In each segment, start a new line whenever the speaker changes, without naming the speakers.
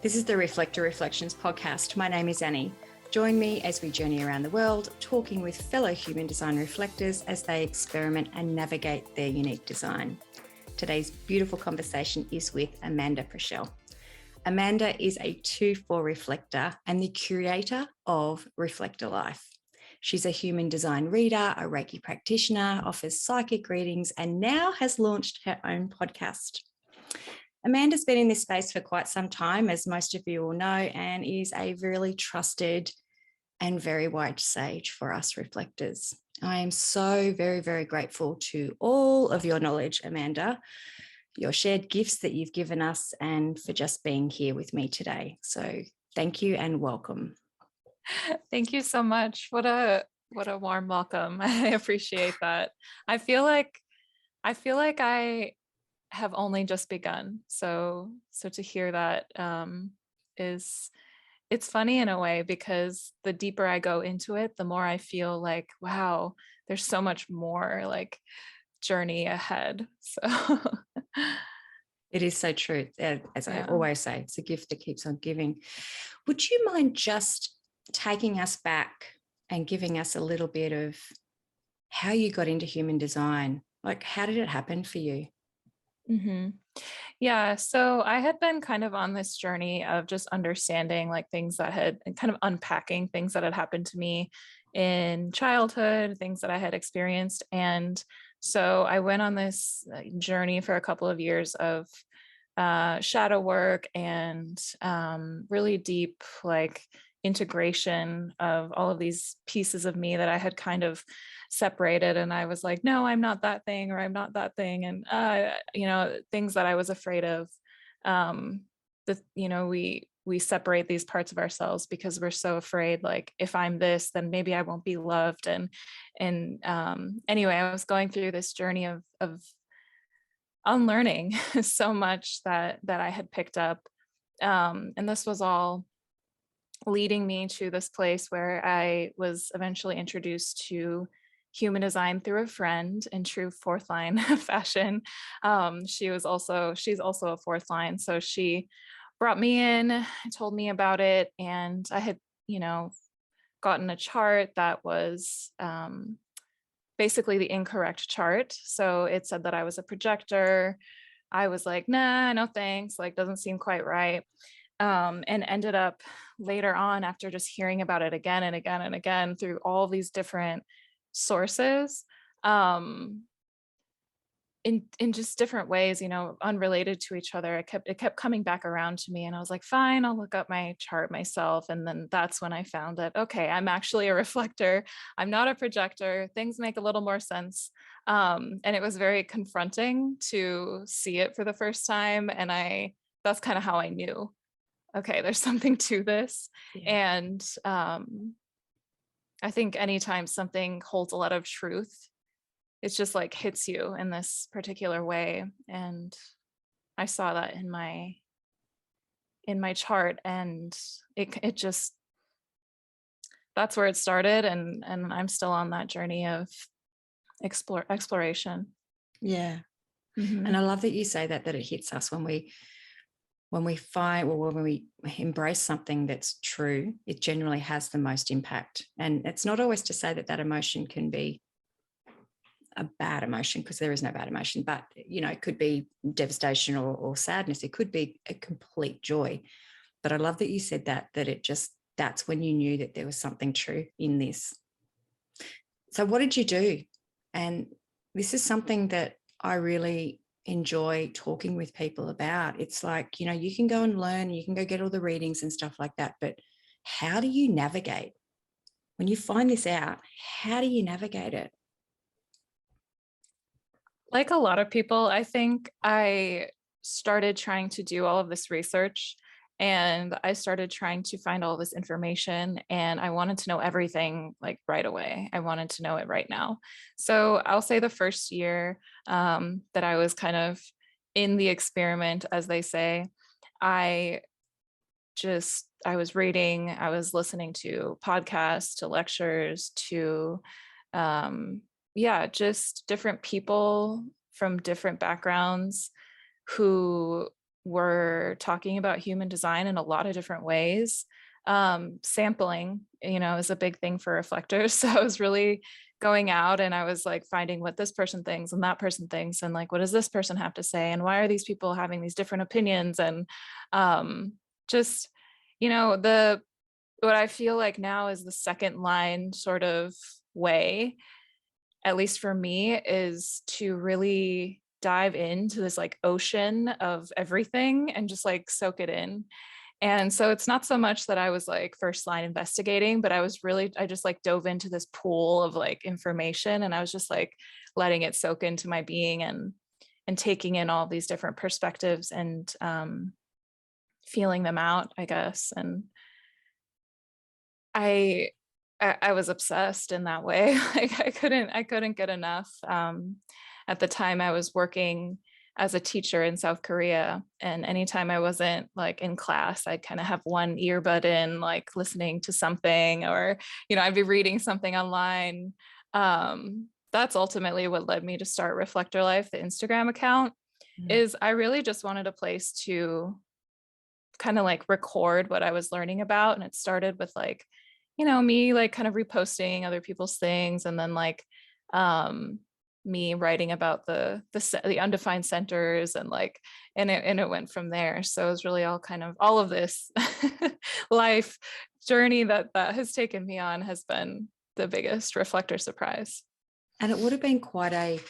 This is the Reflector Reflections podcast. My name is Annie. Join me as we journey around the world, talking with fellow human design reflectors as they experiment and navigate their unique design. Today's beautiful conversation is with Amanda Prechel. Amanda is a 2/4 reflector and the curator of Reflector Life. She's a human design reader, a Reiki practitioner, offers psychic readings, and now has launched her own podcast. Amanda's been in this space for quite some time, as most of you will know, and is a really trusted and very wise sage for us reflectors. I am so very, very grateful to all of your knowledge, Amanda, your shared gifts that you've given us, and for just being here with me today. So thank you and welcome.
Thank you so much. What a warm welcome. I appreciate that. I feel like I have only just begun. So to hear that it's funny in a way, because the deeper I go into it, the more I feel like, wow, there's so much more like journey ahead. So
it is so true. As I always say, it's a gift that keeps on giving. Would you mind just taking us back and giving us a little bit of how you got into human design? Like, how did it happen for you?
Mm-hmm. Yeah, so I had been kind of on this journey of just understanding like things that had, and kind of unpacking things that had happened to me in childhood, things that I had experienced. And so I went on this journey for a couple of years of shadow work and really deep like integration of all of these pieces of me that I had kind of separated. And I was like, no, I'm not that thing, or I'm not that thing. And, things that I was afraid of. We separate these parts of ourselves because we're so afraid, like, if I'm this, then maybe I won't be loved. Anyway, I was going through this journey of unlearning so much that I had picked up. And this was all leading me to this place where I was eventually introduced to human design through a friend in true fourth line fashion. She's also a fourth line. So she brought me in, told me about it. And I had, gotten a chart that was basically the incorrect chart. So it said that I was a projector. I was like, nah, no thanks. Like, doesn't seem quite right. And ended up later on, after just hearing about it again and again and again through all these different sources, in just different ways, unrelated to each other, it kept coming back around to me. And I was like, fine, I'll look up my chart myself. And then that's when I found that, okay, I'm actually a reflector. I'm not a projector. Things make a little more sense. And it was very confronting to see it for the first time. And that's kind of how I knew, okay, there's something to this. Yeah. And I think anytime something holds a lot of truth, it's just like hits you in this particular way. And I saw that in my chart, and it just, that's where it started. And I'm still on that journey of exploration.
Yeah. Mm-hmm. And I love that you say that it hits us when we find, or when we embrace something that's true. It generally has the most impact. And it's not always to say that emotion can be a bad emotion, because there is no bad emotion, but it could be devastation or sadness. It could be a complete joy. But I love that you said that that's when you knew that there was something true in this. So what did you do? And this is something that I really enjoy talking with people about. It's like, you can go and learn, you can go get all the readings and stuff like that, but how do you navigate when you find this out? How do you navigate it?
Like a lot of people, I think I started trying to do all of this research, and I started trying to find all this information, and I wanted to know everything like right away. I wanted to know it right now. So I'll say the first year that I was kind of in the experiment, as they say, I was reading, I was listening to podcasts, to lectures, to just different people from different backgrounds who were talking about human design in a lot of different ways. Sampling, is a big thing for reflectors. So I was really going out and I was like finding what this person thinks and that person thinks, and like, what does this person have to say? And why are these people having these different opinions? And just, what I feel like now is the second line sort of way, at least for me, is to really dive into this like ocean of everything and just like soak it in. And so it's not so much that I was like first line investigating, but I just like dove into this pool of like information, and I was just like letting it soak into my being and taking in all these different perspectives and feeling them out, I guess. And I was obsessed in that way. Like I couldn't get enough. At the time I was working as a teacher in South Korea, and anytime I wasn't like in class, I'd kind of have one earbud in, like listening to something, or, I'd be reading something online. That's ultimately what led me to start Reflector Life, the Instagram account. Is I really just wanted a place to kind of like record what I was learning about. And it started with like, me like kind of reposting other people's things, and then like me writing about the undefined centers, and like, and it went from there. So it was really all of this life journey that has taken me on has been the biggest reflector surprise.
And it would have been quite a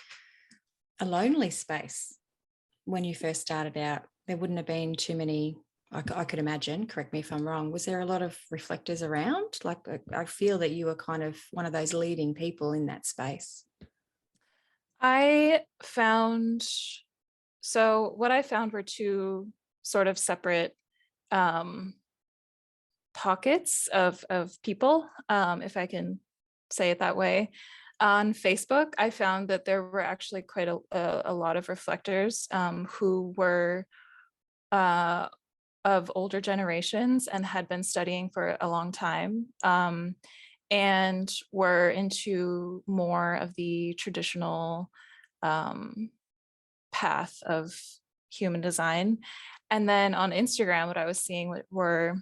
lonely space when you first started out. There wouldn't have been too many, I could imagine, correct me if I'm wrong. Was there a lot of reflectors around? Like, I feel that you were kind of one of those leading people in that space.
So what I found were two sort of separate pockets of people, if I can say it that way. On Facebook, I found that there were actually quite a lot of reflectors who were of older generations and had been studying for a long time, and were into more of the traditional path of human design. And then on Instagram, what I was seeing were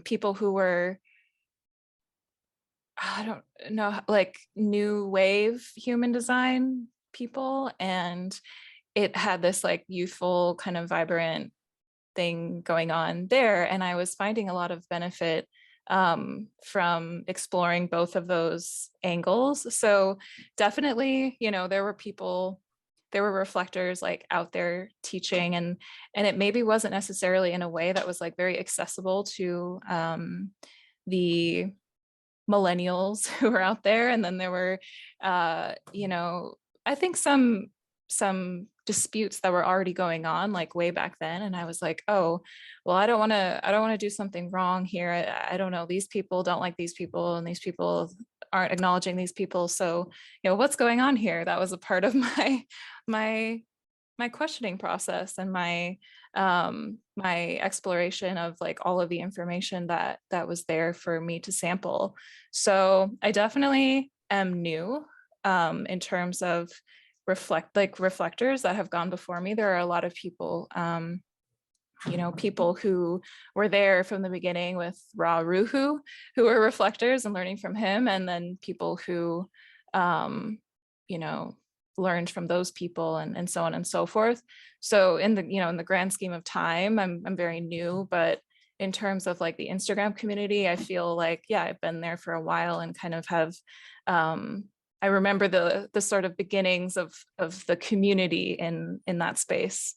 people who were, I don't know, like new wave human design people. And it had this like youthful kind of vibrant thing going on there. And I was finding a lot of benefit from exploring both of those angles. So definitely, there were reflectors like out there teaching, and it maybe wasn't necessarily in a way that was like very accessible to the millennials who were out there. And then there were I think some disputes that were already going on like way back then, and I was like, oh well, I don't want to do something wrong here. I don't know, these people don't like these people, and these people aren't acknowledging these people, so what's going on here? That was a part of my questioning process, and my exploration of like all of the information that was there for me to sample. So I definitely am new in terms of reflectors that have gone before me. There are a lot of people, people who were there from the beginning with Ra Ruhu, who were reflectors and learning from him, and then people who, learned from those people, and so on and so forth. So in the grand scheme of time, I'm very new, but in terms of like the Instagram community, I feel like, yeah, I've been there for a while and kind of have, I remember the sort of beginnings of the community in that space.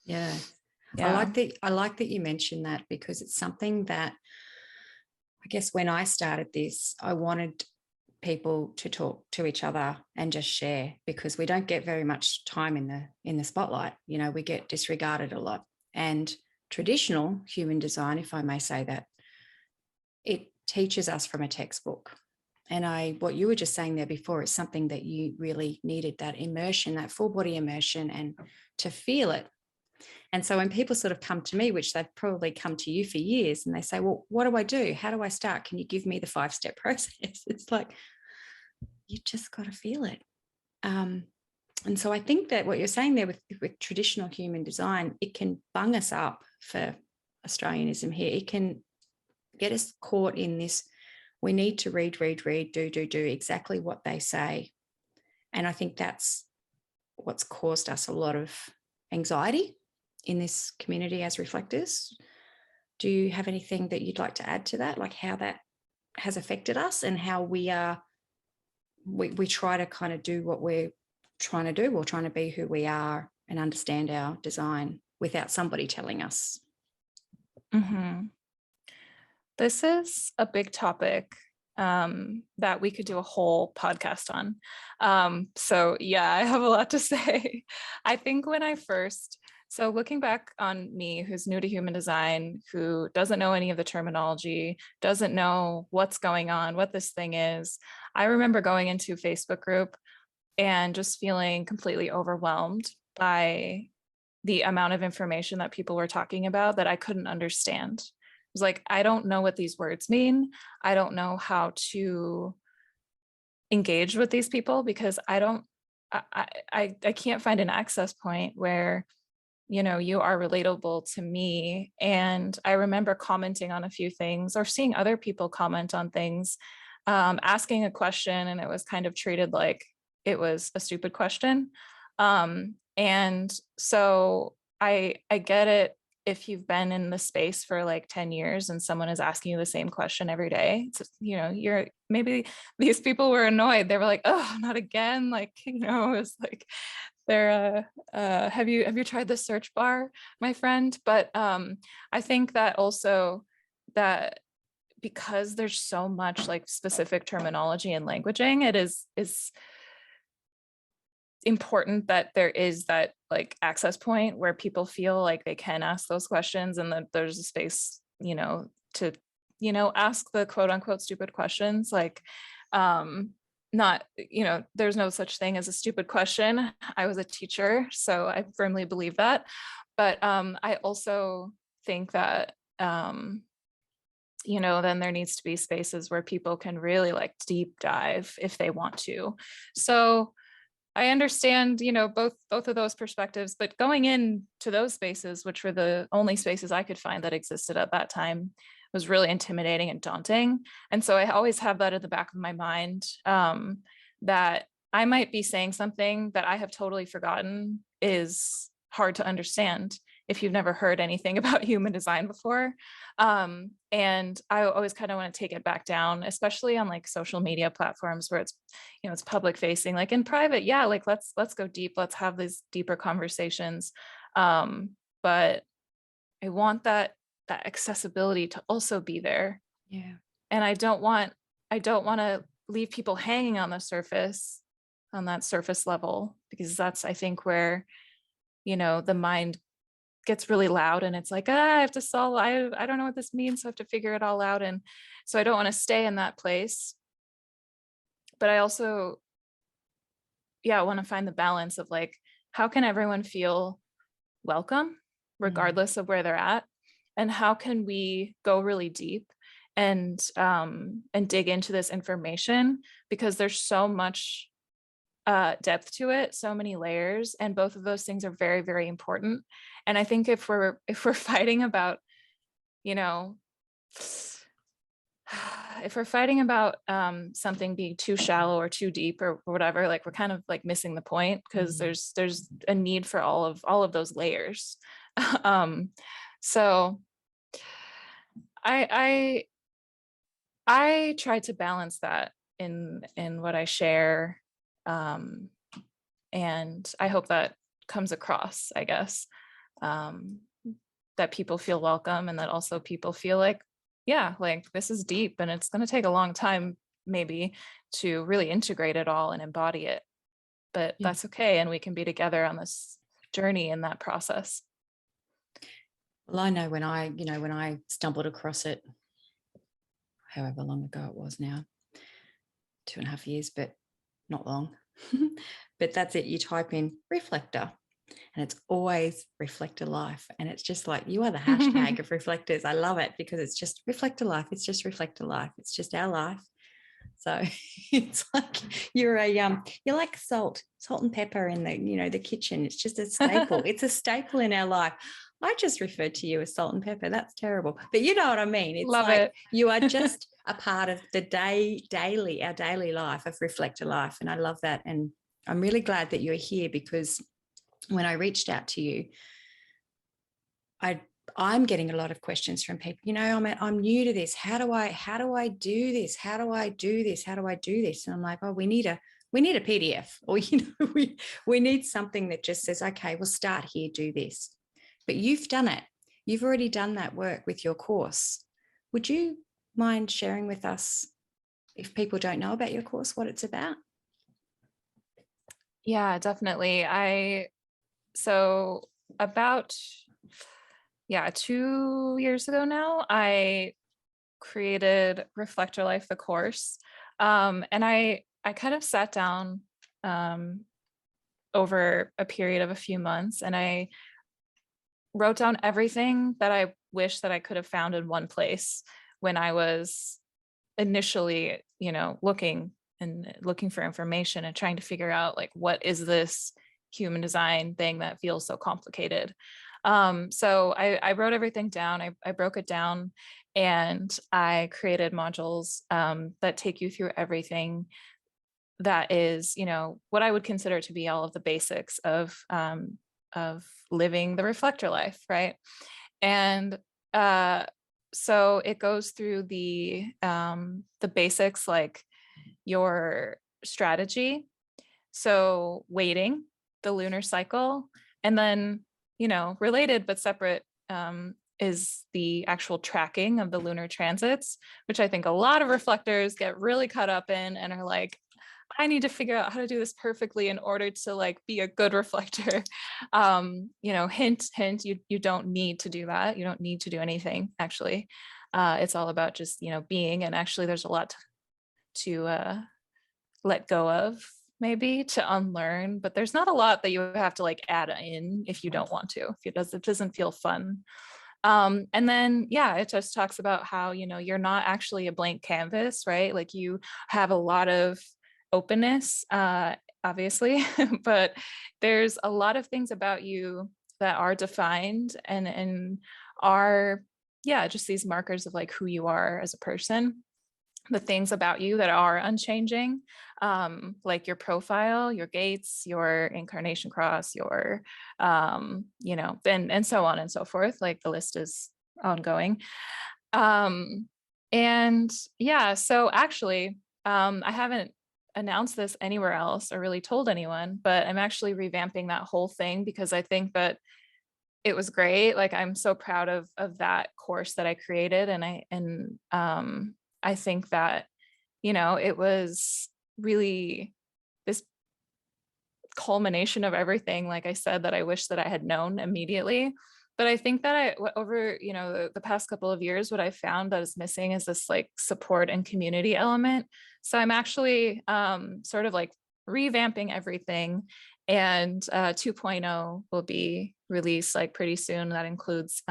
Yeah.
Yeah.
I like that you mentioned that, because it's something that, I guess when I started this, I wanted people to talk to each other and just share, because we don't get very much time in the spotlight. We get disregarded a lot. And traditional human design, if I may say that, it teaches us from a textbook. And what you were just saying there before, is something that you really needed, that immersion, that full body immersion, and to feel it. And so when people sort of come to me, which they've probably come to you for years, and they say, well, what do I do? How do I start? Can you give me the 5-step process? It's like, you just got to feel it. And so I think that what you're saying there with traditional human design, it can bung us up for Australianism here. It can get us caught in this, we need to read, do exactly what they say. And I think that's what's caused us a lot of anxiety in this community as reflectors. Do you have anything that you'd like to add to that, like how that has affected us and how we try to kind of do what we're trying to do? We're trying to be who we are and understand our design without somebody telling us.
Mm-hmm. This is a big topic that we could do a whole podcast on. So yeah, I have a lot to say. I think when I first, so looking back on me, who's new to human design, who doesn't know any of the terminology, doesn't know what's going on, what this thing is, I remember going into a Facebook group and just feeling completely overwhelmed by the amount of information that people were talking about that I couldn't understand. It was like, I don't know what these words mean. I don't know how to engage with these people because I can't find an access point where, you know, you are relatable to me. And I remember commenting on a few things or seeing other people comment on things, asking a question, and it was kind of treated like it was a stupid question. And so I get it if you've been in the space for like 10 years and someone is asking you the same question every day. It's, you know, you're maybe these people were annoyed. They were like, oh, not again. Like, you know, it's like they're have you tried the search bar, my friend? But I think that also that because there's so much like specific terminology and languaging, it is important that there is that like access point where people feel like they can ask those questions and that there's a space, you know, to, you know, ask the quote unquote stupid questions. Like, not, you know, there's no such thing as a stupid question. I was a teacher, so I firmly believe that. But I also think that, you know, then there needs to be spaces where people can really like deep dive if they want to. So I understand, you know, both of those perspectives, but going into those spaces, which were the only spaces I could find that existed at that time, was really intimidating and daunting. And so I always have that at the back of my mind, that I might be saying something that I have totally forgotten is hard to understand if you've never heard anything about human design before. And I always kind of want to take it back down, especially on like social media platforms where it's, you know, it's public facing. Like in private, yeah, like let's go deep, let's have these deeper conversations. But I want that accessibility to also be there.
Yeah.
And I don't want to leave people hanging on the surface, on that surface level, because that's, I think, where, you know, the mind gets really loud and it's like, I have to solve, I don't know what this means, so I have to figure it all out. And so I don't want to stay in that place. But I also, yeah, I want to find the balance of like, how can everyone feel welcome, regardless of where they're at? And how can we go really deep and dig into this information? Because there's so much depth to it, so many layers, and both of those things are very, very important. And I think if we're fighting about, you know, if we're fighting about something being too shallow or too deep or whatever, like we're kind of like missing the point, because there's a need for all of those layers. So I try to balance that in what I share. And I hope that comes across, I guess, that people feel welcome and that also people feel like, yeah, like this is deep and it's going to take a long time maybe to really integrate it all and embody it, but that's okay. And we can be together on this journey in that process.
Well, I know when I stumbled across it, however long ago it was now, 2.5 years, but not long. But that's it. You type in reflector and it's always Reflector Life. And it's just like, you are the hashtag of reflectors. I love it because it's just Reflector Life. It's just Reflector Life. It's just our life. So it's like you're like salt and pepper in the kitchen. It's just a staple. It's a staple in our life. I just referred to you as salt and pepper. That's terrible. But you know what I mean? It's
Love it.
You are just a part of our daily life of Reflector Life. And I love that. And I'm really glad that you're here, because when I reached out to you, I'm getting a lot of questions from people. I'm new to this. How do I do this? How do I do this? How do I do this? And I'm like, oh, we need a PDF, or we need something that just says, okay, we'll start here, do this. But you've done it. You've already done that work with your course. Would you mind sharing with us, if people don't know about your course, what it's about?
Yeah, definitely. So about 2 years ago now, I created Reflector Life, the course. And I kind of sat down over a period of a few months, and I wrote down everything that I wish that I could have found in one place when I was initially, looking for information and trying to figure out, like, what is this human design thing that feels so complicated. So I wrote everything down. I broke it down, and I created modules that take you through everything that is, what I would consider to be all of the basics of living the reflector life, right? And so it goes through the basics, like your strategy, so waiting, the lunar cycle, and then, related but separate, is the actual tracking of the lunar transits, which I think a lot of reflectors get really caught up in and are like, I need to figure out how to do this perfectly in order to, like, be a good reflector. Hint, you don't need to do that. You don't need to do anything, actually. It's all about just, being, and actually there's a lot to let go of, maybe to unlearn, but there's not a lot that you have to, like, add in if you don't want to, if it doesn't feel fun. And then, it just talks about how, you're not actually a blank canvas, right? Like, you have a lot of openness, obviously, but there's a lot of things about you that are defined and are, just these markers of, like, who you are as a person. The things about you that are unchanging, like your profile, your gates, your incarnation cross, your, and so on and so forth. Like, the list is ongoing. And so actually, I haven't announced this anywhere else or really told anyone, but I'm actually revamping that whole thing, because I think that it was great. Like, I'm so proud of that course that I created. And I think that, it was really this culmination of everything, like I said, that I wish that I had known immediately. But I think that over, the past couple of years, what I found that is missing is this, like, support and community element. So I'm actually sort of, like, revamping everything, and 2.0 will be released, like, pretty soon. That includes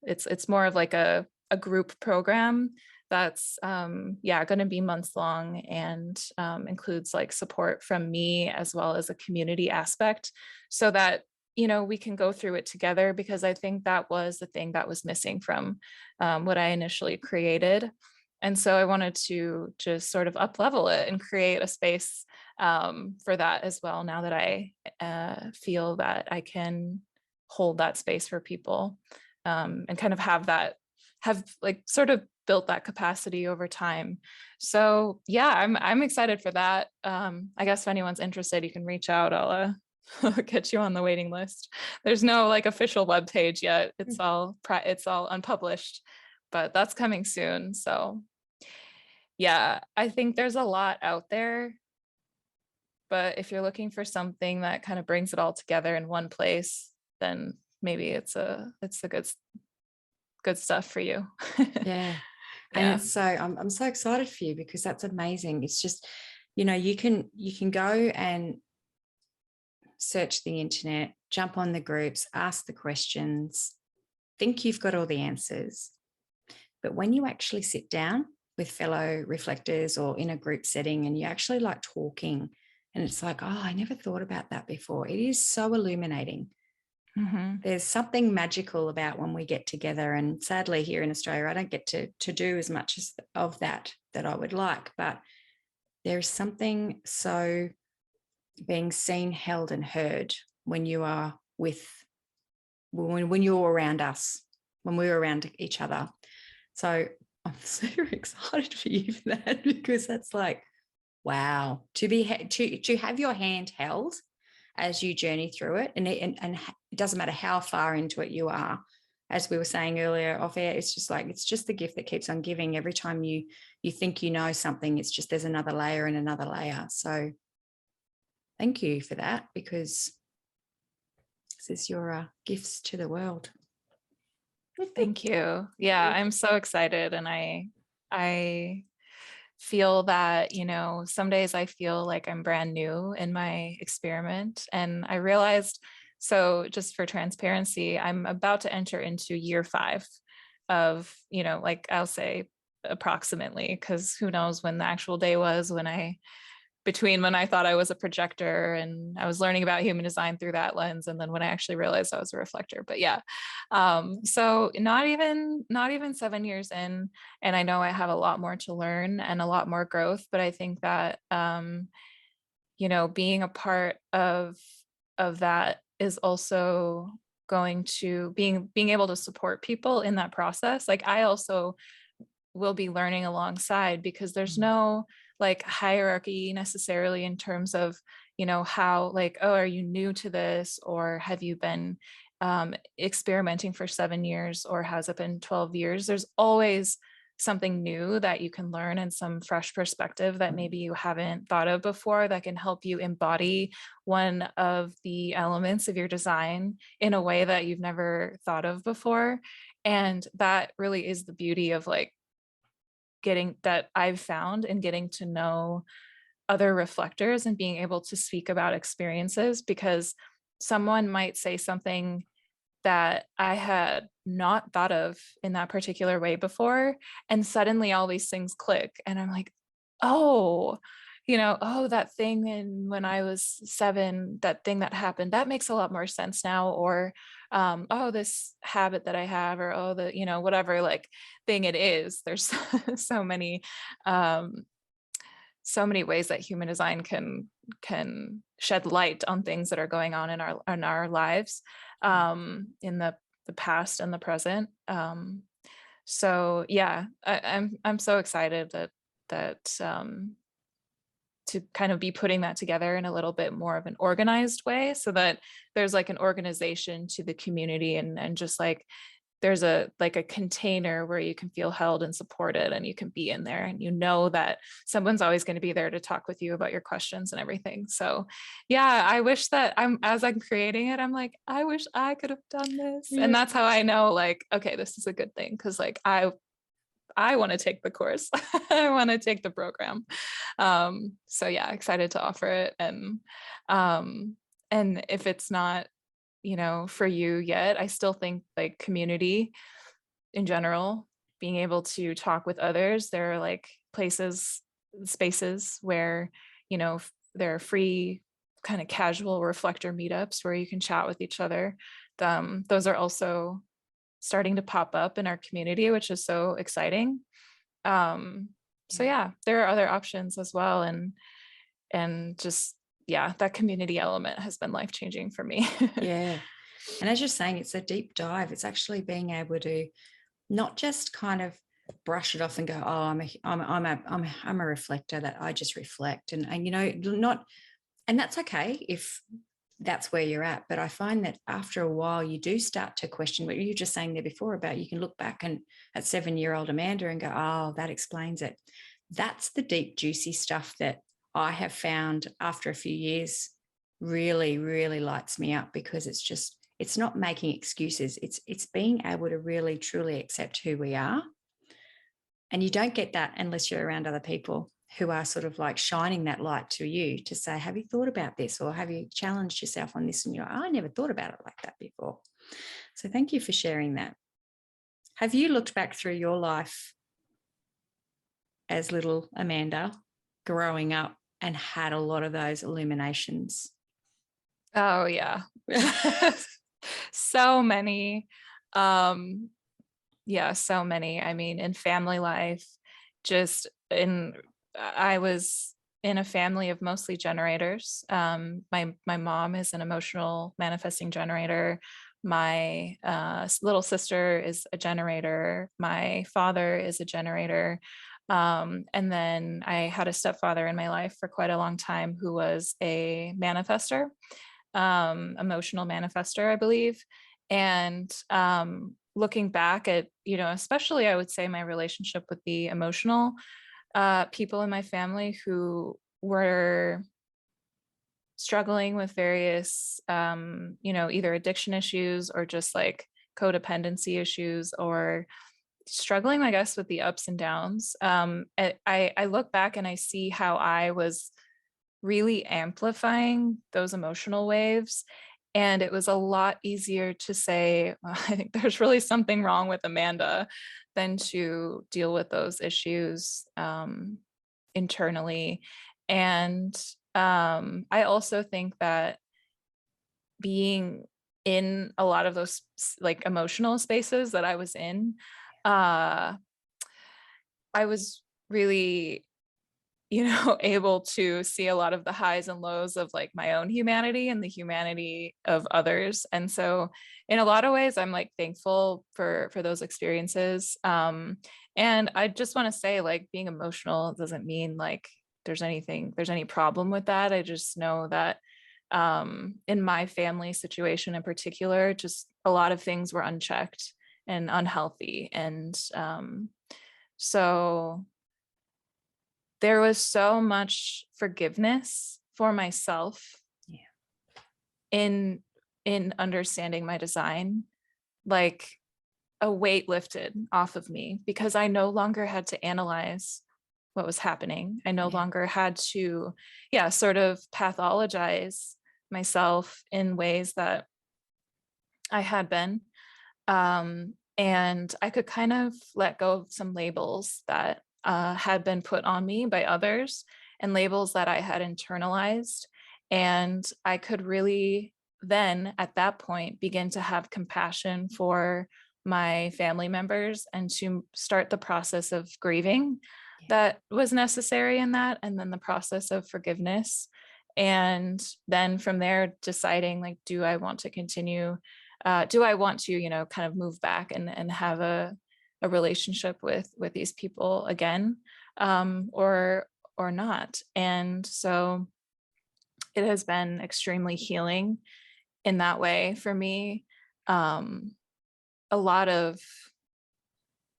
it's more of like a group program that's going to be months long, and includes, like, support from me as well as a community aspect, so that we can go through it together, because I think that was the thing that was missing from what I initially created. And so I wanted to just sort of up level it and create a space for that as well, now that I feel that I can hold that space for people, and kind of have like sort of built that capacity over time. So I'm excited for that. I guess if anyone's interested, you can reach out. I'll get you on the waiting list. There's no, like, official web page yet. It's all unpublished, but that's coming soon. So I think there's a lot out there, but if you're looking for something that kind of brings it all together in one place, then maybe it's the good stuff for you.
Yeah. And it's so I'm so excited for you, because that's amazing. It's just, you can go and search the internet, jump on the groups, ask the questions, think you've got all the answers. But when you actually sit down with fellow reflectors or in a group setting, and you actually like talking, and it's like, oh, I never thought about that before. It is so illuminating.
Mm-hmm.
There's something magical about when we get together, and sadly here in Australia I don't get to do as much of that I would like, but there's something so being seen, held and heard when you are when you're around us, when we're around each other. So I'm super excited for you for that, because that's like, wow, to have your hand held as you journey through it, and it doesn't matter how far into it you are. As we were saying earlier off air, it's just like, it's just the gift that keeps on giving. Every time you think you know something, it's just there's another layer and another layer. So thank you for that, because this is your gifts to the world.
Thank you. Yeah, I'm so excited. And I feel that, you know, some days I feel like I'm brand new in my experiment. And I realized, so just for transparency, I'm about to enter into year 5 of, you know, like I'll say approximately, because who knows when the actual day was between when I thought I was a projector and I was learning about human design through that lens, and then when I actually realized I was a reflector. But yeah, so not even 7 years in, and I know I have a lot more to learn and a lot more growth. But I think that you know, being a part of that is also going to being able to support people in that process. Like I also will be learning alongside, because there's no like hierarchy necessarily in terms of, you know, how like, oh, are you new to this, or have you been experimenting for 7 years, or has it been 12 years? There's always something new that you can learn, and some fresh perspective that maybe you haven't thought of before, that can help you embody one of the elements of your design in a way that you've never thought of before. And that really is the beauty of like getting that I've found in getting to know other reflectors and being able to speak about experiences, because someone might say something that I had not thought of in that particular way before, and suddenly all these things click, and I'm like, oh, you know, oh, that thing when I was 7, that thing that happened, that makes a lot more sense now. Or oh, this habit that I have, or oh, the, you know, whatever like thing it is. There's so many so many ways that human design can shed light on things that are going on in our lives, in the past and the present. So yeah, I'm so excited that to kind of be putting that together in a little bit more of an organized way, so that there's like an organization to the community, and just like there's a like a container where you can feel held and supported, and you can be in there, and you know that someone's always going to be there to talk with you about your questions and everything. So yeah, I wish that as I'm creating it, I'm like, I wish I could have done this. Yeah. And that's how I know like, okay, this is a good thing, because like I want to take the course. I want to take the program. So yeah, excited to offer it. And if it's not, you know, for you yet, I still think like community in general, being able to talk with others, there are like spaces where, you know, there are free kind of casual reflector meetups where you can chat with each other. Those are also starting to pop up in our community, which is so exciting. So yeah, there are other options as well. And just, yeah, that community element has been life-changing for me.
Yeah. And as you're saying, it's a deep dive. It's actually being able to not just kind of brush it off and go, oh, I'm a reflector, that I just reflect. And you know, not, and that's okay if that's where you're at. But I find that after a while, you do start to question what you were just saying there before about, you can look back and at 7-year-old Amanda and go, oh, that explains it. That's the deep, juicy stuff that I have found after a few years really, really lights me up, because it's not making excuses. It's being able to really, truly accept who we are. And you don't get that unless you're around other people who are sort of like shining that light to you to say, have you thought about this? Or have you challenged yourself on this? And you're, oh, I never thought about it like that before. So thank you for sharing that. Have you looked back through your life as little Amanda growing up and had a lot of those illuminations?
Oh yeah. So many. Yeah, so many. I mean, in family life, I was in a family of mostly generators. My mom is an emotional manifesting generator. My little sister is a generator. My father is a generator. And then I had a stepfather in my life for quite a long time who was a manifester, emotional manifester, I believe. And looking back at, especially I would say my relationship with the emotional people in my family who were struggling with various, either addiction issues or just like codependency issues, or struggling, I guess, with the ups and downs. I look back and I see how I was really amplifying those emotional waves. And it was a lot easier to say, well, I think there's really something wrong with Amanda, than to deal with those issues internally. And I also think that being in a lot of those like emotional spaces that I was in, I was really able to see a lot of the highs and lows of like my own humanity and the humanity of others. And so in a lot of ways, I'm like thankful for those experiences. And I just want to say, like, being emotional doesn't mean like there's any problem with that. I just know that in my family situation in particular, just a lot of things were unchecked and unhealthy. And so there was so much forgiveness for myself in understanding my design, like a weight lifted off of me, because I no longer had to analyze what was happening. I no longer had to, sort of pathologize myself in ways that I had been. And I could kind of let go of some labels that had been put on me by others, and labels that I had internalized. And I could really then at that point begin to have compassion for my family members and to start the process of grieving that was necessary in that, and then the process of forgiveness. And then from there deciding, like, do I want to continue, do I want to kind of move back and have a relationship with these people again, or not. And so it has been extremely healing in that way for me. A lot of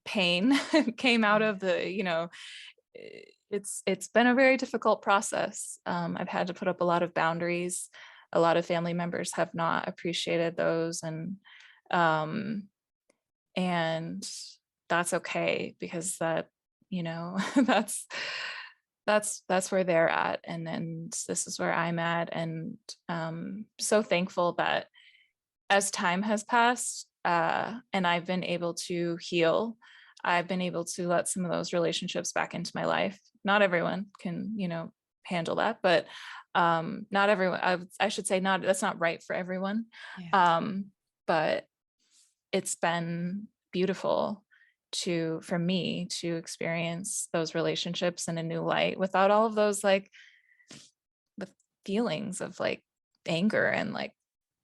pain came out of it's been a very difficult process. I've had to put up a lot of boundaries. A lot of family members have not appreciated those, and that's okay, because that that's where they're at, and then this is where I'm at. And so thankful that as time has passed, and I've been able to heal, I've been able to let some of those relationships back into my life. Not everyone can handle that, but not everyone, I should say, not, that's not right for everyone. But it's been beautiful for me to experience those relationships in a new light, without all of those, like, the feelings of like anger and like,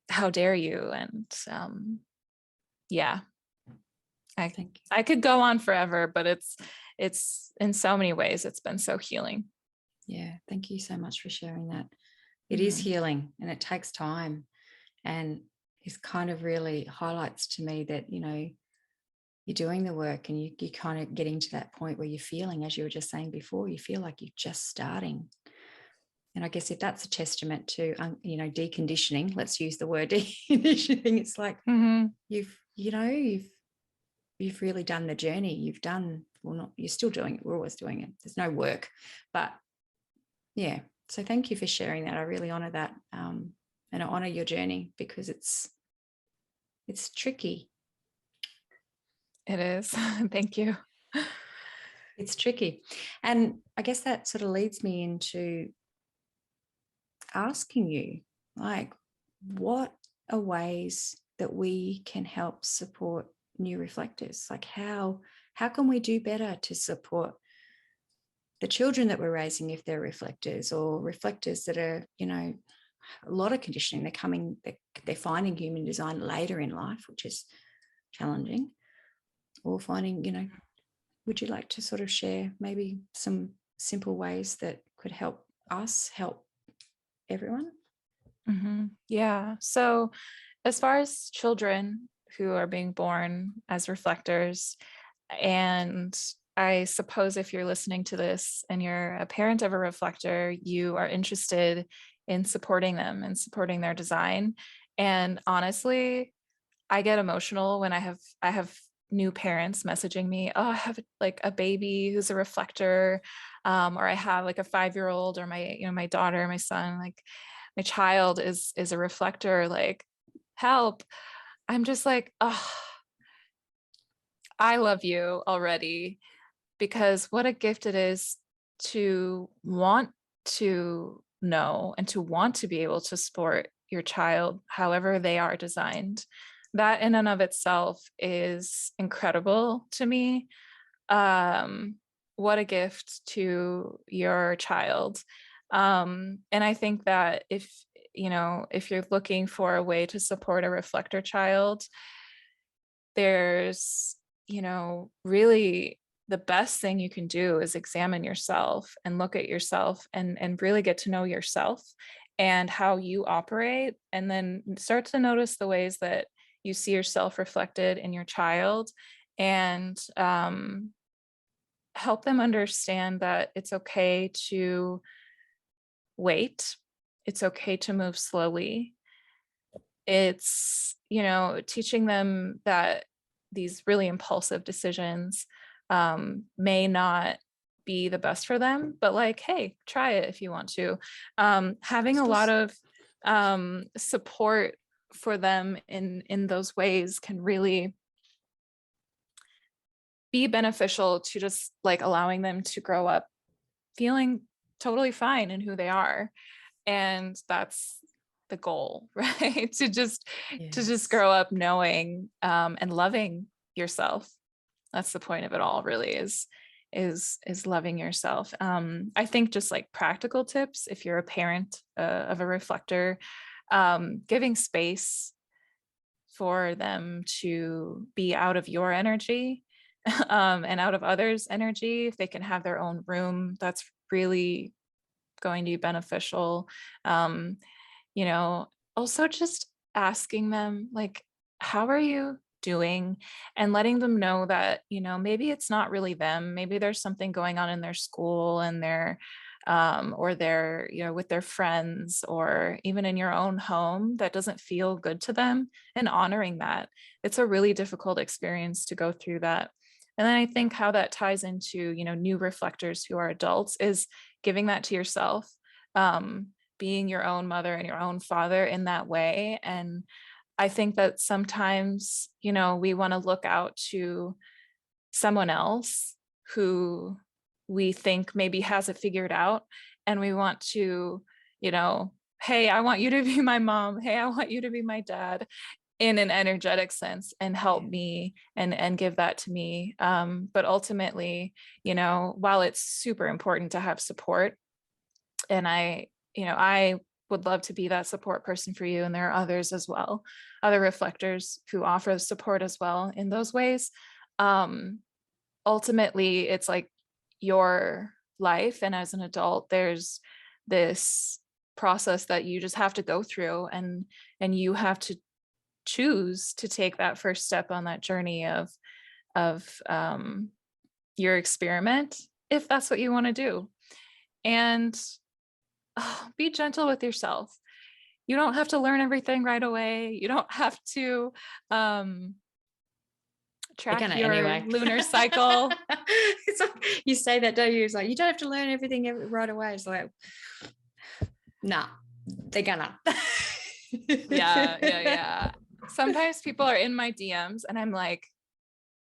how dare you? And I could go on forever, but it's in so many ways, it's been so healing.
Thank you so much for sharing that. It is healing, and it takes time, and it kind of really highlights to me that you're doing the work, and you kind of getting to that point where you're feeling, as you were just saying before, you feel like you're just starting. And I guess if that's a testament to deconditioning, let's use the word deconditioning, it's like you've really done the journey. You've done, you're still doing it. We're always doing it. There's no work, but so thank you for sharing that. I really honor that, and I honor your journey, because it's tricky.
It is. Thank you.
It's tricky. And I guess that sort of leads me into asking you, like, what are ways that we can help support new reflectors? Like, how can we do better to support the children that we're raising if they're reflectors, or reflectors that are, a lot of conditioning, they're finding human design later in life, which is challenging, or finding, would you like to sort of share maybe some simple ways that could help us help everyone?
Yeah. So as far as children who are being born as reflectors, and I suppose if you're listening to this and you're a parent of a reflector, you are interested in supporting them and supporting their design. And honestly, I get emotional when I have new parents messaging me, oh, I have like a baby who's a reflector, or I have like a 5-year-old, or my daughter, my son, like my child is a reflector, like help. I'm just like, oh, I love you already, because what a gift it is to want to know and to want to be able to support your child however they are designed. That in and of itself is incredible to me. What a gift to your child. And I think that if you're looking for a way to support a reflector child, there's, really the best thing you can do is examine yourself and look at yourself and really get to know yourself and how you operate, and then start to notice the ways that you see yourself reflected in your child, and help them understand that it's okay to wait. It's okay to move slowly. It's, teaching them that these really impulsive decisions may not be the best for them, but like, hey, try it if you want to. Having a lot of support for them in those ways can really be beneficial to just like allowing them to grow up feeling totally fine in who they are. And that's the goal, right? To just grow up knowing and loving yourself. That's the point of it all, really, is loving yourself. I think just like practical tips, if you're a parent of a reflector, giving space for them to be out of your energy and out of others' energy. If they can have their own room, that's really going to be beneficial. Um, Also just asking them, like, how are you doing? And letting them know that, maybe it's not really them. Maybe there's something going on in their school and their or their, with their friends, or even in your own home that doesn't feel good to them, and honoring that. It's a really difficult experience to go through that. And then I think how that ties into, new reflectors who are adults is giving that to yourself, being your own mother and your own father in that way. And I think that sometimes, we want to look out to someone else who we think maybe has it figured out. And we want to, hey, I want you to be my mom. Hey, I want you to be my dad, in an energetic sense, and help me and give that to me. But ultimately, while it's super important to have support, and I would love to be that support person for you, and there are others as well, other reflectors who offer support as well in those ways. Ultimately, it's like your life, and as an adult, there's this process that you just have to go through, and you have to choose to take that first step on that journey of your experiment, if that's what you want to do. And be gentle with yourself. You don't have to learn everything right away. You don't have to track your
anyway.
lunar cycle.
It's like, you say that, don't you? It's like, you don't have to learn everything right away. It's like, nah, they're gonna.
Yeah. Sometimes people are in my DMs and I'm like,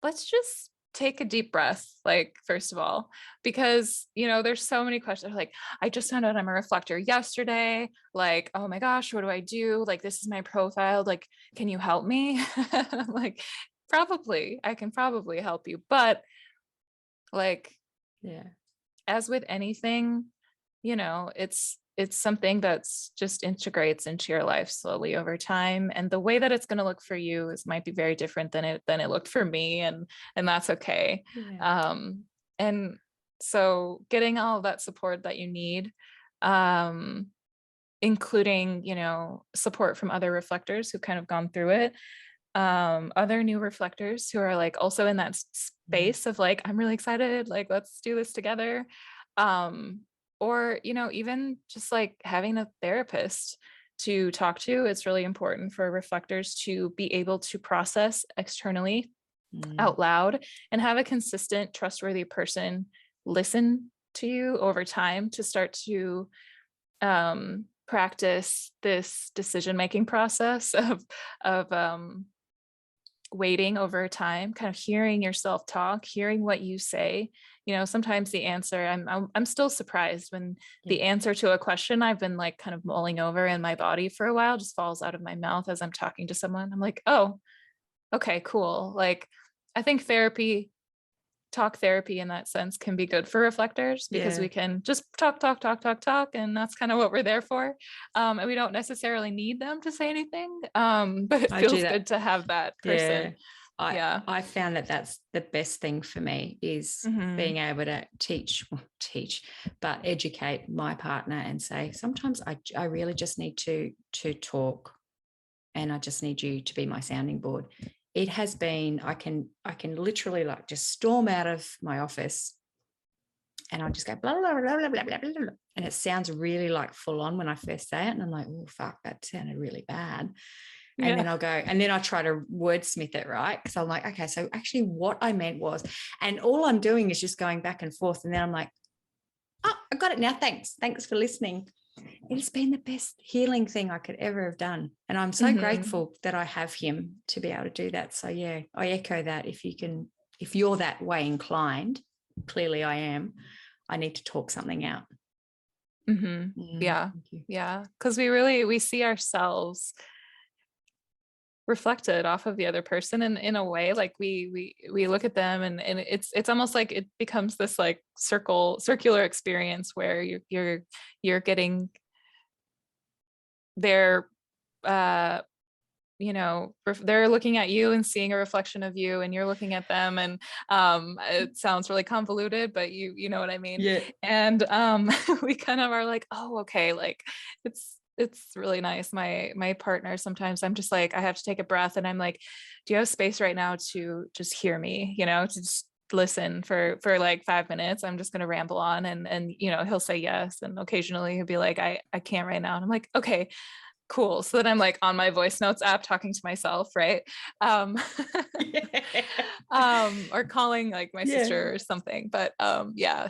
let's just take a deep breath, like, first of all, because, there's so many questions like, I just found out I'm a reflector yesterday. Like, oh my gosh, what do I do? Like, this is my profile. Like, can you help me? Like, I can probably help you. But like,
Yeah.
as with anything, it's something that's just integrates into your life slowly over time. And the way that it's going to look for you might be very different than it looked for me. And that's okay.
Yeah.
And so getting all of that support that you need, including, support from other reflectors who've kind of gone through it, other new reflectors who are like also in that space of like, I'm really excited, like, let's do this together. Or, even just like having a therapist to talk to. It's really important for reflectors to be able to process externally out loud and have a consistent, trustworthy person listen to you over time to start to practice this decision-making process of waiting over time, kind of hearing yourself talk, hearing what you say. Sometimes the answer, I'm still surprised when the answer to a question I've been like kind of mulling over in my body for a while just falls out of my mouth as I'm talking to someone. I'm like, oh, okay, cool. Like, I think talk therapy in that sense can be good for reflectors because we can just talk, and that's kind of what we're there for. And we don't necessarily need them to say anything, but it feels good to have that person.
I found that that's the best thing for me is being able to teach, but educate my partner and say, sometimes I really just need to talk, and I just need you to be my sounding board. It has been, I can literally like just storm out of my office and I just go blah, blah, blah, blah, blah, blah, blah. And it sounds really like full on when I first say it. And I'm like, oh, fuck, that sounded really bad. And then I'll go, and then I try to wordsmith it, right? Because I'm like, okay, so actually what I meant was, and all I'm doing is just going back and forth. And then I'm like, oh, I got it now. Thanks for listening. It has been the best healing thing I could ever have done. And I'm so grateful that I have him to be able to do that. So yeah, I echo that. If you're that way inclined, clearly I am, I need to talk something out.
Yeah. Because we see ourselves reflected off of the other person, and in a way, like we look at them and it's almost like it becomes this like circular experience where you're getting their they're looking at you and seeing a reflection of you, and you're looking at them, and it sounds really convoluted, but you know what I mean. And we kind of are like, oh, okay, like it's really nice. My partner, sometimes I'm just like, I have to take a breath and I'm like, do you have space right now to just hear me, to just listen for like 5 minutes? I'm just going to ramble on, and he'll say yes, and occasionally he'll be like, I can't right now, and I'm like, okay, cool. So then I'm like on my voice notes app talking to myself, right? Or calling like my sister or something. But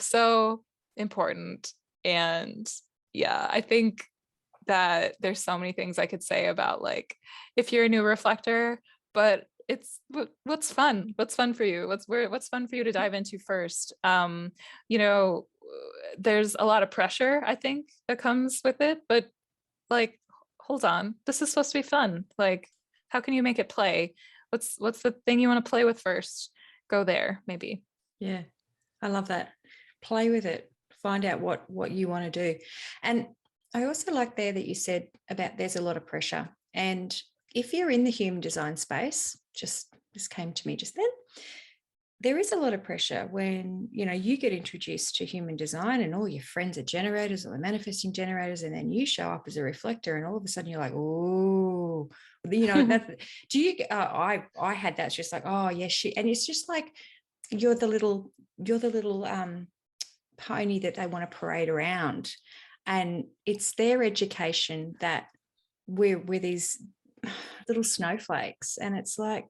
so important. And I think that there's so many things I could say about like, if you're a new reflector, but it's what's fun for you, what's fun for you to dive into first. There's a lot of pressure, I think, that comes with it, but like, hold on, this is supposed to be fun. Like, how can you make it play? What's the thing you want to play with first? Go there, maybe.
Yeah, I love that. Play with it. Find out what you want to do. And I also like there that you said about there's a lot of pressure. And if you're in the human design space, this came to me just then, there is a lot of pressure when, you get introduced to human design and all your friends are generators or the manifesting generators, and then you show up as a reflector and all of a sudden you're like, oh, that, do you, I had that. It's just like, oh yeah, and it's just like, you're the little pony that they want to parade around. And it's their education that we're these little snowflakes. And it's like,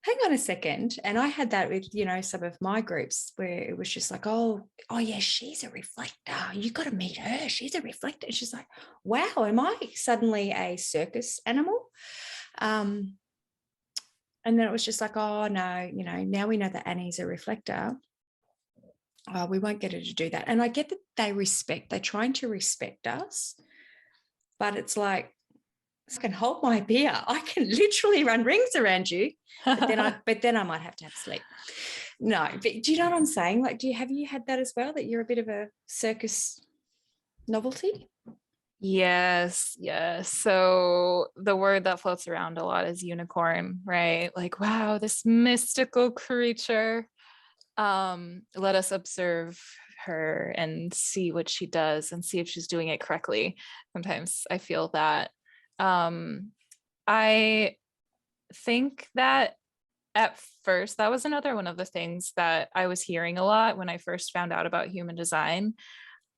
hang on a second. And I had that with, some of my groups where it was just like, oh yeah, she's a reflector. You got to meet her. She's a reflector. And she's like, wow, am I suddenly a circus animal? And And then it was just like, oh no, now we know that Annie's a reflector. We won't get her to do that. And I get that they're trying to respect us, but it's like, I can hold my beer. I can literally run rings around you, but then I might have to have sleep. No, but do you know what I'm saying? Like, have you had that as well, that you're a bit of a circus novelty?
Yes. So the word that floats around a lot is unicorn, right? Like, wow, this mystical creature. Let us observe her and see what she does and see if she's doing it correctly. Sometimes I feel that. I think that at first, that was another one of the things that I was hearing a lot when I first found out about human design.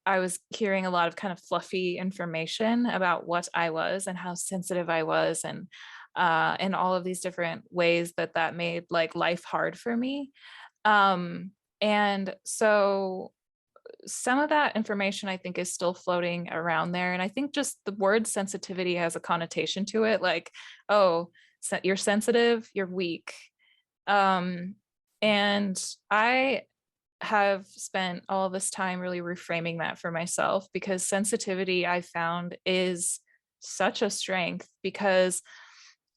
I was hearing a lot of kind of fluffy information about what I was and how sensitive I was, and all of these different ways that made like life hard for me. And so some of that information I think is still floating around there. And I think just the word sensitivity has a connotation to it, like, oh, you're sensitive, you're weak. And I have spent all this time really reframing that for myself, because sensitivity I found is such a strength, because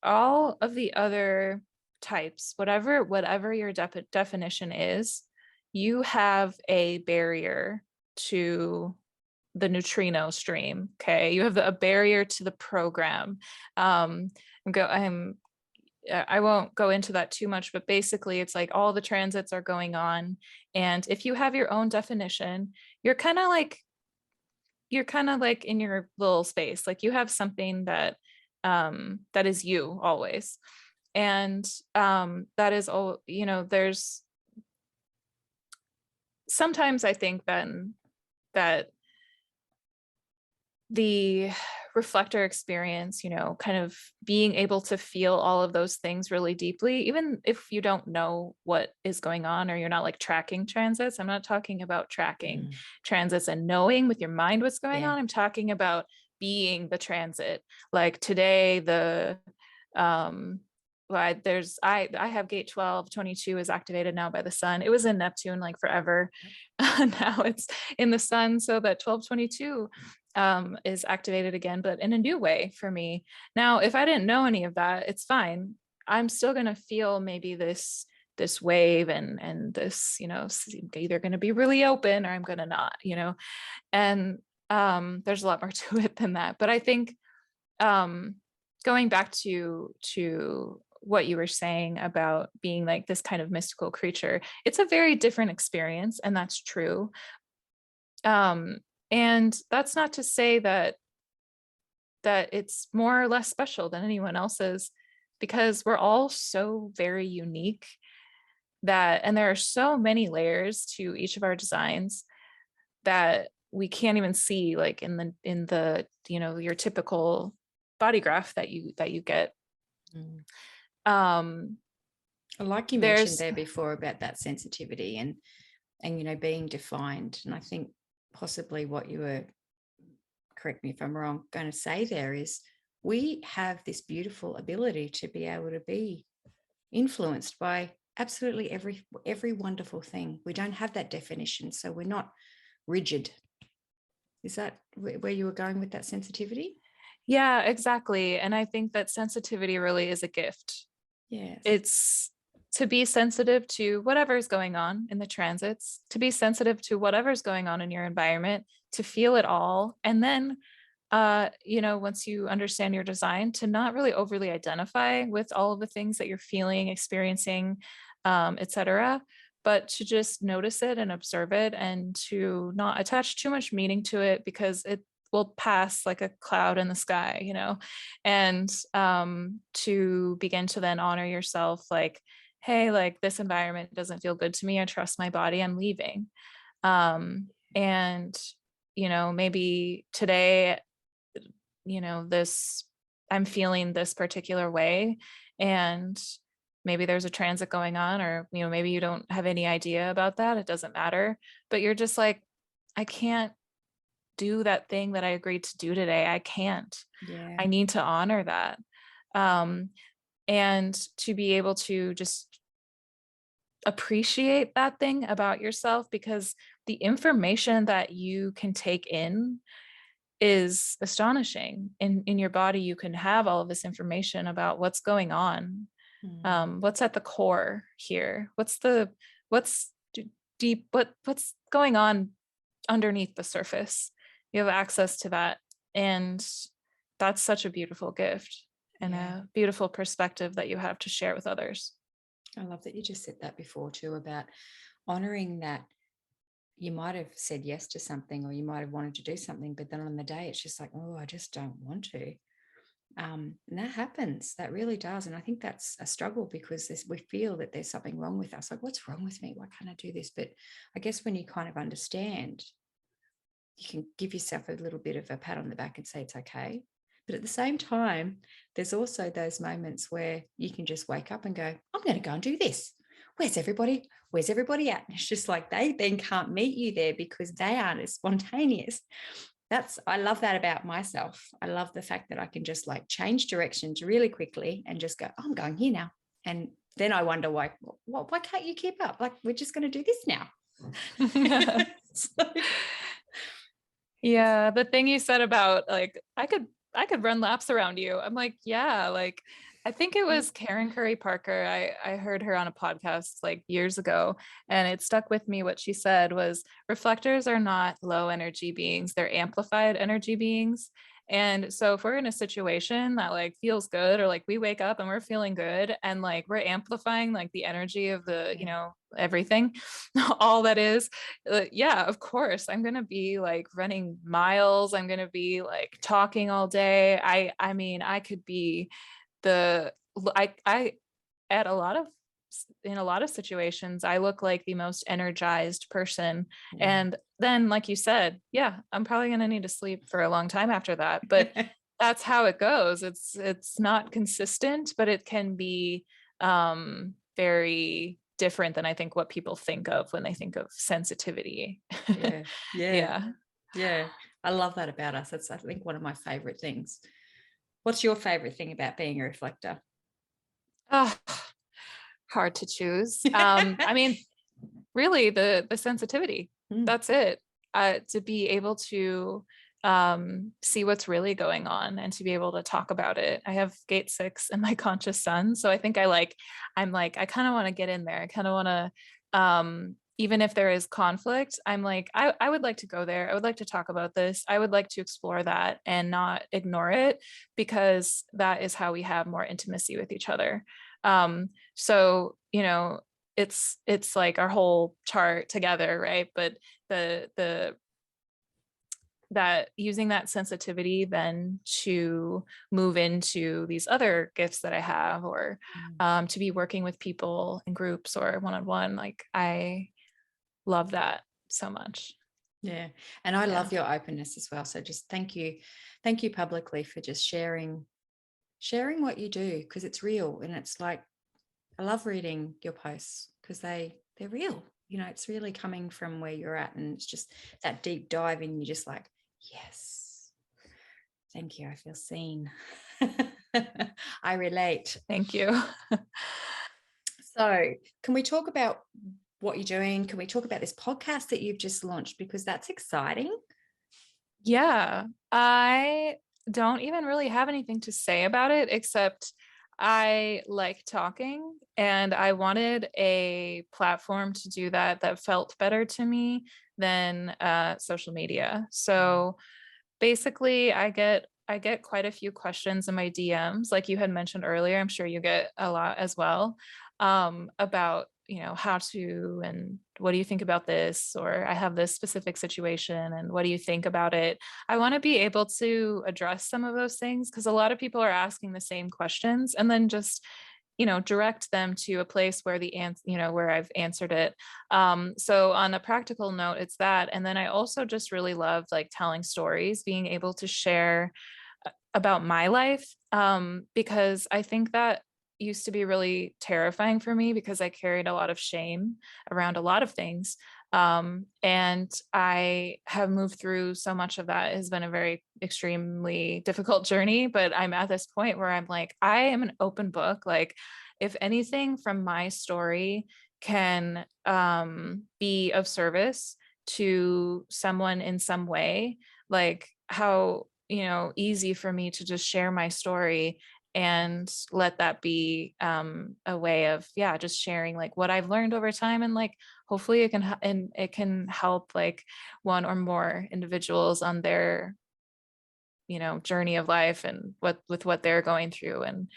all of the other types, whatever your definition is, you have a barrier to the neutrino stream. Okay, you have a barrier to the program. I won't go into that too much, but basically it's like all the transits are going on, and if you have your own definition, you're kind of like in your little space, like you have something that is you always. And that is all, there's sometimes I think then that the reflector experience, kind of being able to feel all of those things really deeply, even if you don't know what is going on, or you're not like tracking transits. I'm not talking about tracking transits and knowing with your mind what's going on. I'm talking about being the transit. Like today, I have gate 1222 is activated now by the sun. It was in Neptune like forever. Now it's in the sun, so that 1222 is activated again, but in a new way for me. Now, if I didn't know any of that, it's fine. I'm still going to feel maybe this wave and this, either going to be really open or I'm going to not, and there's a lot more to it than that. But I think going back to what you were saying about being like this kind of mystical creature, it's a very different experience, and that's true. And that's not to say that it's more or less special than anyone else's, because we're all so very unique, and there are so many layers to each of our designs that we can't even see, like in the your typical body graph that you get.
Like you mentioned there before about that sensitivity and being defined, and I think possibly what you were, correct me if I'm wrong, going to say there is, we have this beautiful ability to be able to be influenced by absolutely every wonderful thing. We don't have that definition, so we're not rigid. Is that where you were going with that sensitivity?
Yeah, exactly. And I think that sensitivity really is a gift.
Yes.
It's to be sensitive to whatever's going on in the transits, to be sensitive to whatever's going on in your environment, to feel it all. And then, once you understand your design, to not really overly identify with all of the things that you're feeling, experiencing, etc., but to just notice it and observe it, and to not attach too much meaning to it, because it will pass like a cloud in the sky, and to begin to then honor yourself, like, hey, like this environment doesn't feel good to me. I trust my body. I'm leaving. And, maybe today, I'm feeling this particular way, and maybe there's a transit going on, or, maybe you don't have any idea about that. It doesn't matter, but you're just like, I can't do that thing that I agreed to do today. I can't. I need to honor that. and to be able to just appreciate that thing about yourself, because the information that you can take in is astonishing. In your body, you can have all of this information about what's going on, what's at the core here, what's deep, what's going on underneath the surface. You have access to that, and that's such a beautiful gift and a beautiful perspective that you have to share with others.
I love that you just said that before too, about honoring that you might have said yes to something, or you might have wanted to do something, but then on the day it's just like, oh, I just don't want to. And that happens. That really does. And I think that's a struggle, because we feel that there's something wrong with us. Like, what's wrong with me? Why can't I do this? But I guess when you kind of understand, you can give yourself a little bit of a pat on the back and say it's okay. But at the same time, there's also those moments where you can just wake up and go, I'm going to go and do this. Where's everybody? Where's everybody at? And it's just like they then can't meet you there because they aren't as spontaneous. I love that about myself. I love the fact that I can just like change directions really quickly and just go, oh, I'm going here now. And then I wonder why can't you keep up? Like, we're just going to do this now.
Yeah, the thing you said about like I could run laps around you. I'm like, yeah, like I think it was Karen Curry Parker. I heard her on a podcast like years ago, and it stuck with me. What she said was, reflectors are not low energy beings, they're amplified energy beings. And so if we're in a situation that like feels good, or like we wake up and we're feeling good, and like we're amplifying like the energy of the, everything, all that is, yeah, of course, I'm going to be like running miles. I'm going to be like talking all day. I mean, I could be I at in a lot of situations, I look like the most energized person. And then, like you said, yeah, I'm probably going to need to sleep for a long time after that. But that's how it goes. It's not consistent, but it can be very different than I think what people think of when they think of sensitivity.
Yeah. I love that about us. That's, I think, one of my favorite things. What's your favorite thing about being a reflector?
Oh, hard to choose. I mean, really the sensitivity, that's it. To be able to see what's really going on and to be able to talk about it. I have gate 6 in my conscious sun. So I think I kind of want to get in there. I kind of want to, even if there is conflict, I'm like, I would like to go there. I would like to talk about this. I would like to explore that and not ignore it, because that is how we have more intimacy with each other. So, it's like our whole chart together, right? But that using that sensitivity then to move into these other gifts that I have, or to be working with people in groups or one-on-one, like I love that so much.
Yeah. And I love your openness as well. So just thank you publicly for just sharing what you do, because it's real. And it's like, I love reading your posts because they're real. It's really coming from where you're at, and it's just that deep dive, and you're just like, yes, thank you. I feel seen. I relate.
Thank you.
So can we talk about what you're doing? Can we talk about this podcast that you've just launched? Because that's exciting.
Yeah, I don't even really have anything to say about it, except I like talking, and I wanted a platform to do that felt better to me than social media. So basically, I get quite a few questions in my DMs, like you had mentioned earlier. I'm sure you get a lot as well, about how to, and what do you think about this, or I have this specific situation and what do you think about it. I want to be able to address some of those things, because a lot of people are asking the same questions, and then just direct them to a place where where I've answered it. So on a practical note, it's that. And then I also just really love like telling stories, being able to share about my life, because I think that used to be really terrifying for me, because I carried a lot of shame around a lot of things. And I have moved through so much of that. It has been a very extremely difficult journey, but I'm at this point where I'm like, I am an open book. Like, if anything from my story can be of service to someone in some way, like how, easy for me to just share my story and let that be a way of, just sharing like what I've learned over time, and like hopefully it can help like one or more individuals on their journey of life and with what they're going through. And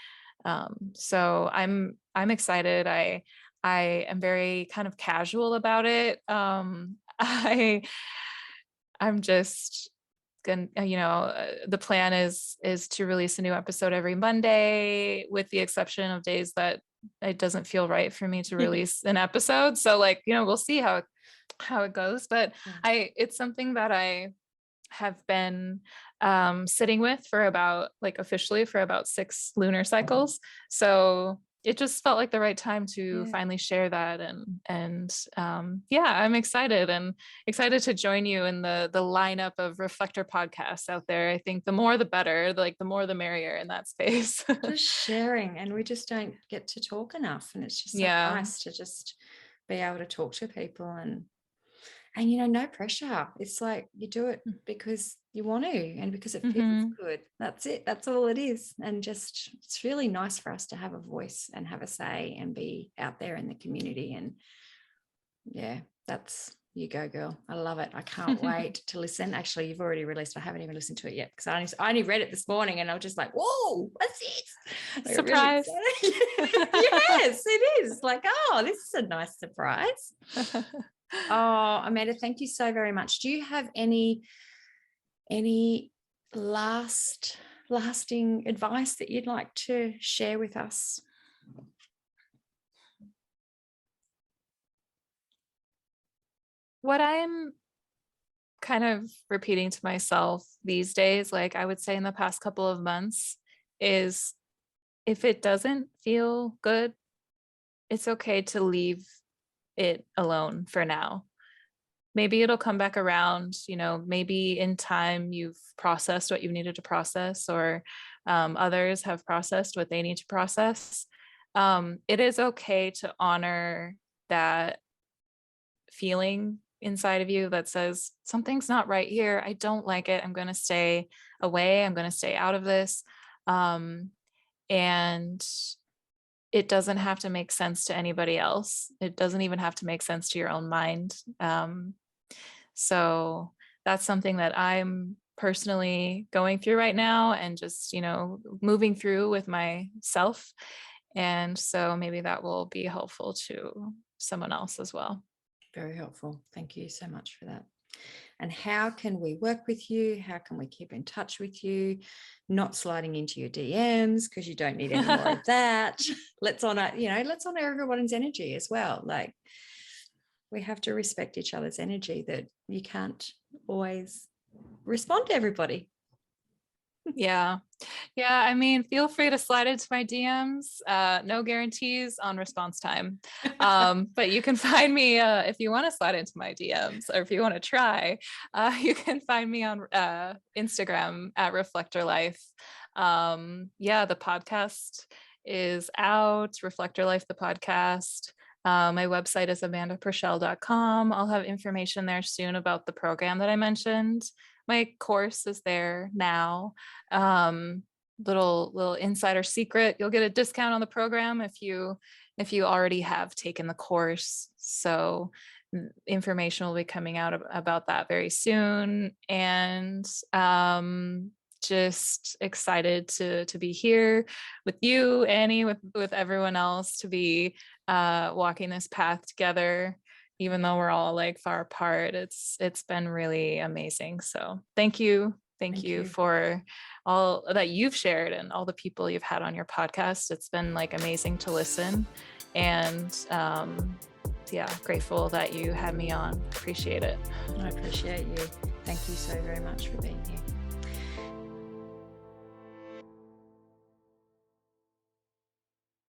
so I'm excited. I am very kind of casual about it. I'm just gonna, the plan is to release a new episode every Monday, with the exception of days that it doesn't feel right for me to release an episode. So like, we'll see how it goes. But it's something that I have been sitting with for about, like, officially for about 6 lunar cycles. So it just felt like the right time to finally share that. And I'm excited to join you in the lineup of Reflector podcasts out there. I think the more the better, like the more the merrier in that space.
Just sharing, and we just don't get to talk enough, and it's just so nice to just be able to talk to people, and no pressure. It's like you do it because you want to and because it feels good. That's it. That's all it is. And just, it's really nice for us to have a voice and have a say and be out there in the community. And that's, you go, girl. I love it. I can't wait to listen. Actually, you've already released. I haven't even listened to it yet because I only read it this morning, and I was just like, whoa, what's it?
Surprise.
Really yes, it is. Like, oh, this is a nice surprise. Oh, Amanda, thank you so very much. Do you have any lasting advice that you'd like to share with us?
What I'm kind of repeating to myself these days, like I would say in the past couple of months, is if it doesn't feel good, it's okay to leave it alone for now. Maybe it'll come back around, maybe in time you've processed what you needed to process, or others have processed what they need to process. It is okay to honor that feeling inside of you that says, something's not right here. I don't like it. I'm going to stay away. I'm going to stay out of this. And it doesn't have to make sense to anybody else. It doesn't even have to make sense to your own mind. So that's something that I'm personally going through right now, and just, moving through with myself. And so maybe that will be helpful to someone else as well.
Very helpful. Thank you so much for that. And how can we work with you? How can we keep in touch with you? Not sliding into your DMs, because you don't need any more of that. Let's honor everyone's energy as well. Like, we have to respect each other's energy, that you can't always respond to everybody.
Yeah. I mean, feel free to slide into my DMs. No guarantees on response time. But you can find me if you want to slide into my DMs, or if you want to try, you can find me on Instagram at Reflector Life. The podcast is out, Reflector Life, the podcast. My website is amandaprechel.com. I'll have information there soon about the program that I mentioned. My course is there now. Little insider secret: you'll get a discount on the program if you already have taken the course. So information will be coming out about that very soon. And just excited to be here with you, Annie, with everyone else, to be walking this path together. Even though we're all like far apart, it's been really amazing. So thank you for all that you've shared and all the people you've had on your podcast. It's been like amazing to listen, and grateful that you had me on. Appreciate it.
I appreciate you. Thank you so very much for being here.